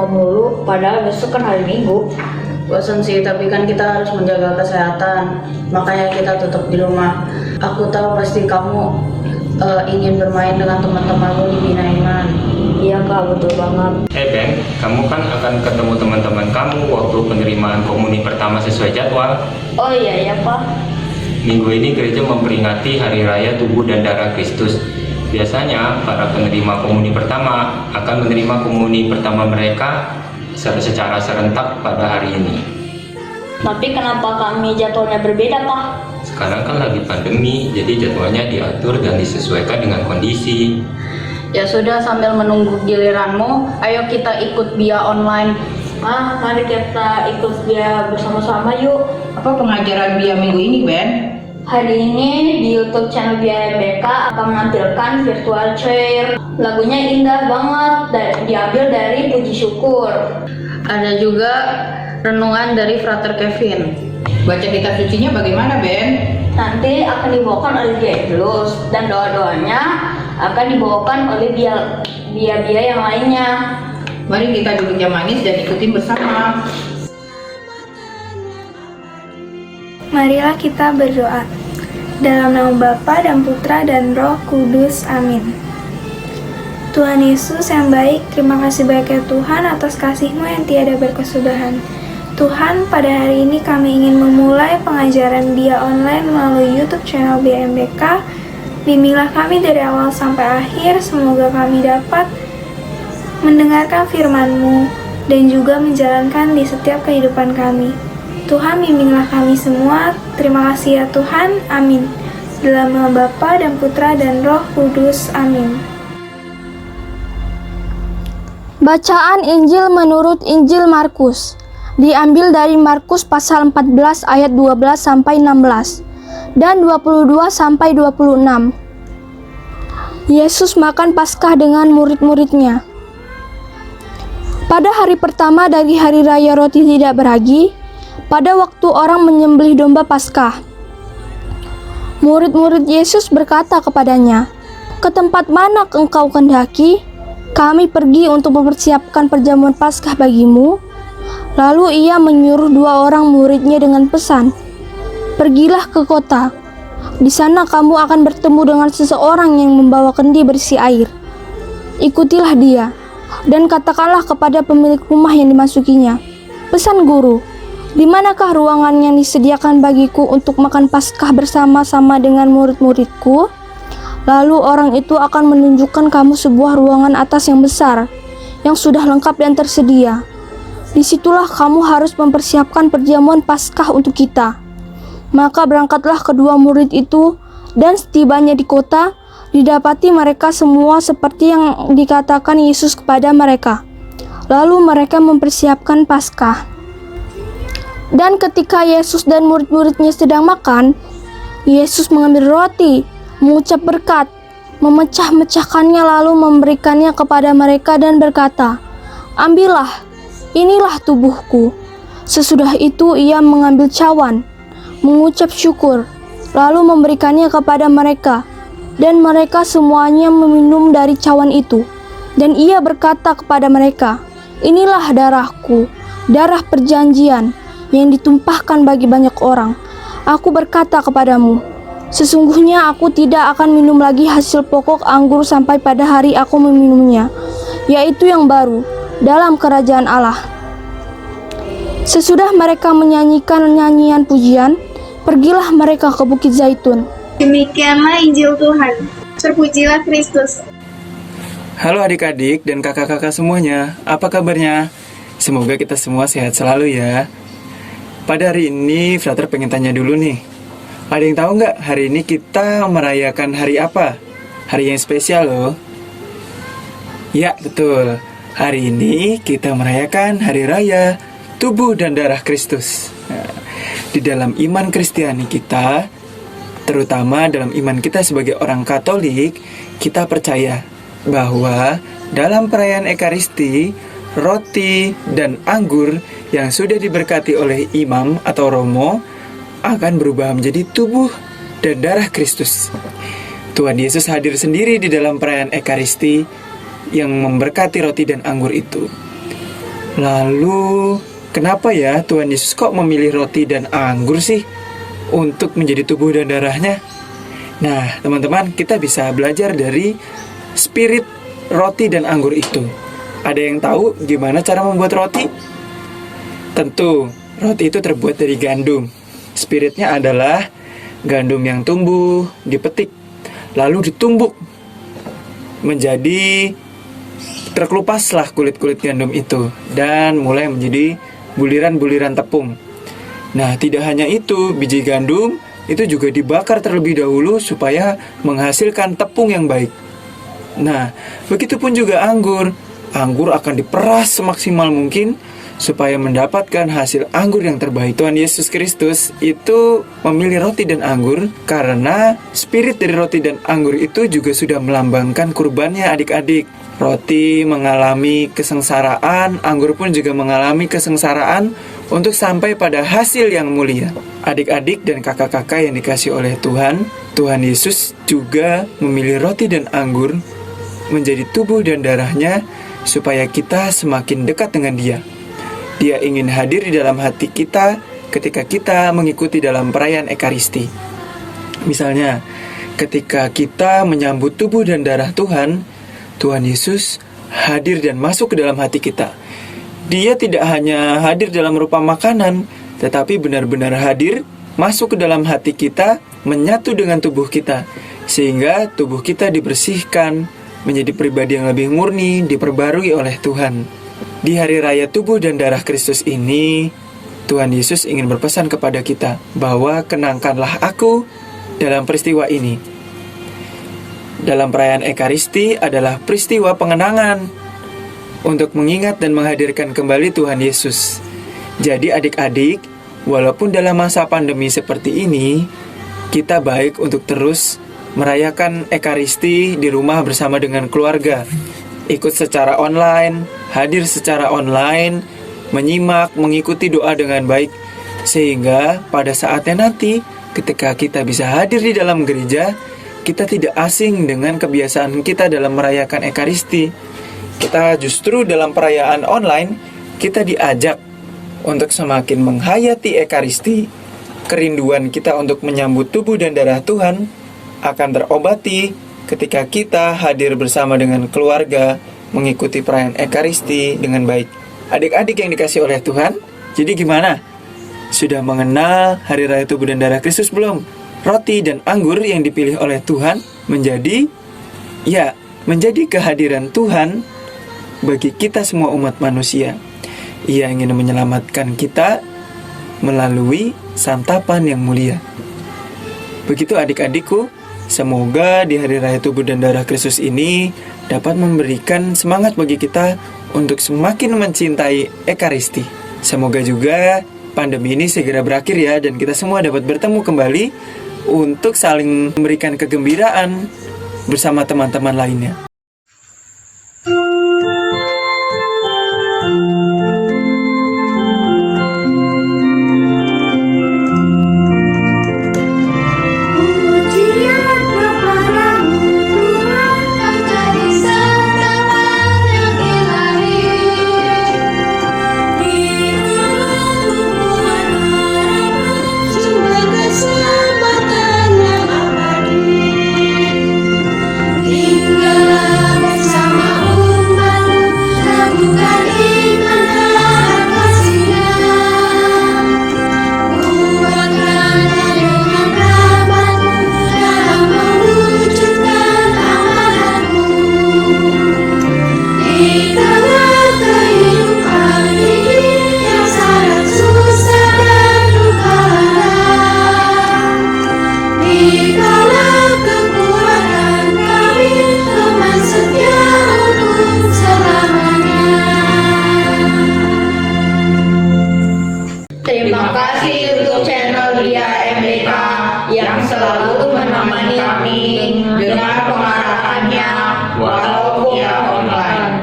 rumah mulu, padahal besok kan hari Minggu. Bosan sih, tapi kan kita harus menjaga kesehatan. Makanya kita tetap di rumah. Aku tahu pasti kamu ingin bermain dengan teman-temanmu di Bina Iman. Iya Kak, betul banget. Ben, kamu kan akan ketemu teman-teman kamu waktu penerimaan komuni pertama sesuai jadwal. Oh iya ya Pak. Minggu ini gereja memperingati Hari Raya Tubuh dan Darah Kristus. Biasanya para penerima komuni pertama akan menerima komuni pertama mereka secara serentak pada hari ini. Tapi kenapa kami jadwalnya berbeda Pak? Sekarang kan lagi pandemi, jadi jadwalnya diatur dan disesuaikan dengan kondisi. Ya sudah, sambil menunggu giliranmu, ayo kita ikut BIA online. Mari kita ikut BIA bersama-sama yuk. Apa pengajaran BIA minggu ini, Ben? Hari ini di YouTube channel BIA MBK akan menampilkan virtual chair. Lagunya indah banget dan diambil dari Puji Syukur. Ada juga renungan dari Frater Kevin. Baca kitab sucinya bagaimana, Ben? Nanti akan dibawakan oleh BIA Plus dan doa-doanya akan dibawakan oleh BIA yang lainnya. Mari kita duduk yang manis dan ikutin bersama. Marilah kita berdoa. Dalam nama Bapa dan Putra dan Roh Kudus. Amin. Tuhan Yesus yang baik, terima kasih banyak ya Tuhan atas kasih-Mu yang tiada berkesudahan. Tuhan, pada hari ini kami ingin memulai pengajaran BIA online melalui YouTube channel BMBK. Bimbinglah kami dari awal sampai akhir, semoga kami dapat mendengarkan firman-Mu dan juga menjalankan di setiap kehidupan kami. Tuhan, bimbinglah kami semua. Terima kasih ya Tuhan. Amin. Dalam nama Bapa dan Putra dan Roh Kudus. Amin. Bacaan Injil menurut Injil Markus. Diambil dari Markus pasal 14 ayat 12 sampai 16 dan 22 sampai 26. Yesus makan Paskah dengan murid-muridnya. Pada hari pertama dari hari raya roti tidak beragi, pada waktu orang menyembelih domba Paskah, murid-murid Yesus berkata kepadanya, "Ke tempat mana engkau kehendaki kami pergi untuk mempersiapkan perjamuan Paskah bagimu?" Lalu ia menyuruh 2 orang muridnya dengan pesan, "Pergilah ke kota. Di sana kamu akan bertemu dengan seseorang yang membawa kendi berisi air. Ikutilah dia, dan katakanlah kepada pemilik rumah yang dimasukinya, 'Pesan Guru, di manakah ruangan yang disediakan bagiku untuk makan Paskah bersama-sama dengan murid-muridku?' Lalu orang itu akan menunjukkan kamu sebuah ruangan atas yang besar, yang sudah lengkap dan tersedia. Disitulah kamu harus mempersiapkan perjamuan Paskah untuk kita." Maka berangkatlah kedua murid itu, dan setibanya di kota, didapati mereka semua seperti yang dikatakan Yesus kepada mereka. Lalu mereka mempersiapkan Paskah. Dan ketika Yesus dan murid-muridnya sedang makan, Yesus mengambil roti, mengucap berkat, memecah-mecahkannya lalu memberikannya kepada mereka dan berkata, "Ambillah, inilah tubuhku." Sesudah itu ia mengambil cawan, mengucap syukur, lalu memberikannya kepada mereka, dan mereka semuanya meminum dari cawan itu. Dan ia berkata kepada mereka, "Inilah darahku, darah perjanjian, yang ditumpahkan bagi banyak orang. Aku berkata kepadamu, sesungguhnya aku tidak akan minum lagi hasil pokok anggur sampai pada hari aku meminumnya, yaitu yang baru, dalam kerajaan Allah." Sesudah mereka menyanyikan nyanyian pujian, pergilah mereka ke Bukit Zaitun. Demikianlah Injil Tuhan. Terpujilah Kristus. Halo adik-adik dan kakak-kakak semuanya, apa kabarnya? Semoga kita semua sehat selalu ya. Pada hari ini, Frater pengen tanya dulu nih. Ada yang tahu nggak hari ini kita merayakan hari apa? Hari yang spesial loh. Ya, betul. Hari ini kita merayakan Hari Raya Tubuh dan Darah Kristus. Nah, di dalam iman Kristiani kita, terutama dalam iman kita sebagai orang Katolik, kita percaya bahwa dalam perayaan Ekaristi, roti dan anggur yang sudah diberkati oleh imam atau romo akan berubah menjadi tubuh dan darah Kristus. Tuhan Yesus hadir sendiri di dalam perayaan Ekaristi yang memberkati roti dan anggur itu. Lalu, kenapa ya Tuhan Yesus kok memilih roti dan anggur sih untuk menjadi tubuh dan darahnya? Nah, teman-teman, kita bisa belajar dari spirit roti dan anggur itu. Ada yang tahu gimana cara membuat roti? Tentu, roti itu terbuat dari gandum. Spiritnya adalah gandum yang tumbuh, dipetik, lalu ditumbuk menjadi terkelupaslah kulit-kulit gandum itu dan mulai menjadi buliran-buliran tepung. Nah, tidak hanya itu, biji gandum itu juga dibakar terlebih dahulu supaya menghasilkan tepung yang baik. Nah, begitupun juga anggur. Anggur akan diperas semaksimal mungkin supaya mendapatkan hasil anggur yang terbaik. Tuhan Yesus Kristus itu memilih roti dan anggur karena spirit dari roti dan anggur itu juga sudah melambangkan kurbannya adik-adik. Roti mengalami kesengsaraan, anggur pun juga mengalami kesengsaraan untuk sampai pada hasil yang mulia. Adik-adik dan kakak-kakak yang dikasih oleh Tuhan, Tuhan Yesus juga memilih roti dan anggur menjadi tubuh dan darahnya supaya kita semakin dekat dengan Dia. Dia ingin hadir di dalam hati kita ketika kita mengikuti dalam perayaan Ekaristi. Misalnya, ketika kita menyambut tubuh dan darah Tuhan, Tuhan Yesus hadir dan masuk ke dalam hati kita. Dia tidak hanya hadir dalam rupa makanan, tetapi benar-benar hadir, masuk ke dalam hati kita, menyatu dengan tubuh kita, sehingga tubuh kita dibersihkan, menjadi pribadi yang lebih murni, diperbarui oleh Tuhan. Di hari raya tubuh dan darah Kristus ini, Tuhan Yesus ingin berpesan kepada kita bahwa kenangkanlah aku dalam peristiwa ini. Dalam perayaan Ekaristi adalah peristiwa pengenangan untuk mengingat dan menghadirkan kembali Tuhan Yesus. Jadi adik-adik, walaupun dalam masa pandemi seperti ini, kita baik untuk terus merayakan Ekaristi di rumah bersama dengan keluarga. Ikut secara online, hadir secara online, menyimak, mengikuti doa dengan baik. Sehingga pada saatnya nanti, ketika kita bisa hadir di dalam gereja, kita tidak asing dengan kebiasaan kita dalam merayakan Ekaristi. Kita justru dalam perayaan online, kita diajak untuk semakin menghayati Ekaristi. Kerinduan kita untuk menyambut tubuh dan darah Tuhan akan terobati ketika kita hadir bersama dengan keluarga, mengikuti perayaan Ekaristi dengan baik. Adik-adik yang dikasih oleh Tuhan, jadi gimana? Sudah mengenal hari raya tubuh dan darah Kristus belum? Roti dan anggur yang dipilih oleh Tuhan menjadi kehadiran Tuhan bagi kita semua umat manusia. Ia ingin menyelamatkan kita melalui santapan yang mulia. Begitu adik-adikku, semoga di hari raya tubuh dan darah Kristus ini dapat memberikan semangat bagi kita untuk semakin mencintai Ekaristi. Semoga juga pandemi ini segera berakhir ya, dan kita semua dapat bertemu kembali untuk saling memberikan kegembiraan bersama teman-teman lainnya. Terima kasih untuk channel Dia MBK yang selalu menemani kami dengan pengarahannya walaupun online.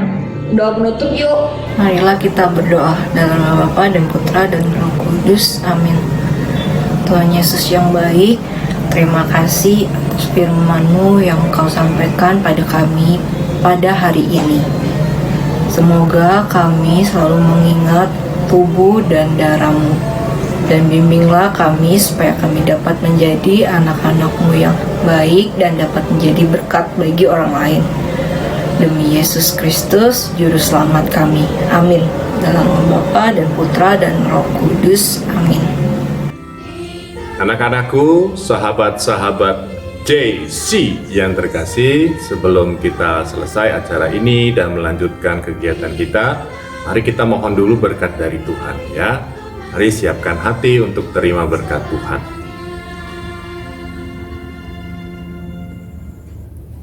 Doa penutup yuk. Marilah kita berdoa dalam nama Bapa dan Putra dan Roh Kudus. Amin. Tuhan Yesus yang baik, terima kasih atas firman-Mu yang Kau sampaikan pada kami pada hari ini. Semoga kami selalu mengingat tubuh dan darah-Mu, dan bimbinglah kami supaya kami dapat menjadi anak-anak-Mu yang baik dan dapat menjadi berkat bagi orang lain. Demi Yesus Kristus, Juru Selamat kami. Amin. Dalam nama Bapa dan Putra dan Roh Kudus. Amin. Anak-anakku, sahabat-sahabat JC yang terkasih, sebelum kita selesai acara ini dan melanjutkan kegiatan kita, mari kita mohon dulu berkat dari Tuhan ya. Mari siapkan hati untuk terima berkat Tuhan.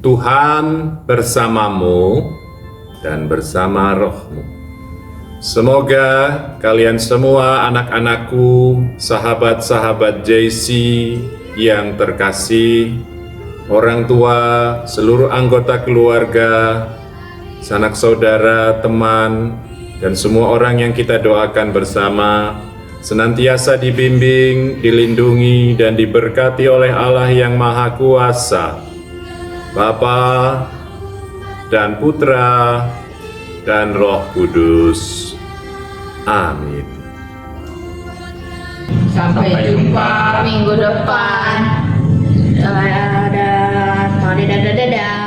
Tuhan bersamamu dan bersama rohmu. Semoga kalian semua anak-anakku, sahabat-sahabat JC yang terkasih, orang tua, seluruh anggota keluarga, sanak saudara, teman, dan semua orang yang kita doakan bersama, senantiasa dibimbing, dilindungi, dan diberkati oleh Allah yang Maha Kuasa, Bapa dan Putra dan Roh Kudus. Amin. Sampai jumpa minggu depan. Dadah, dadah, dadah, dadah.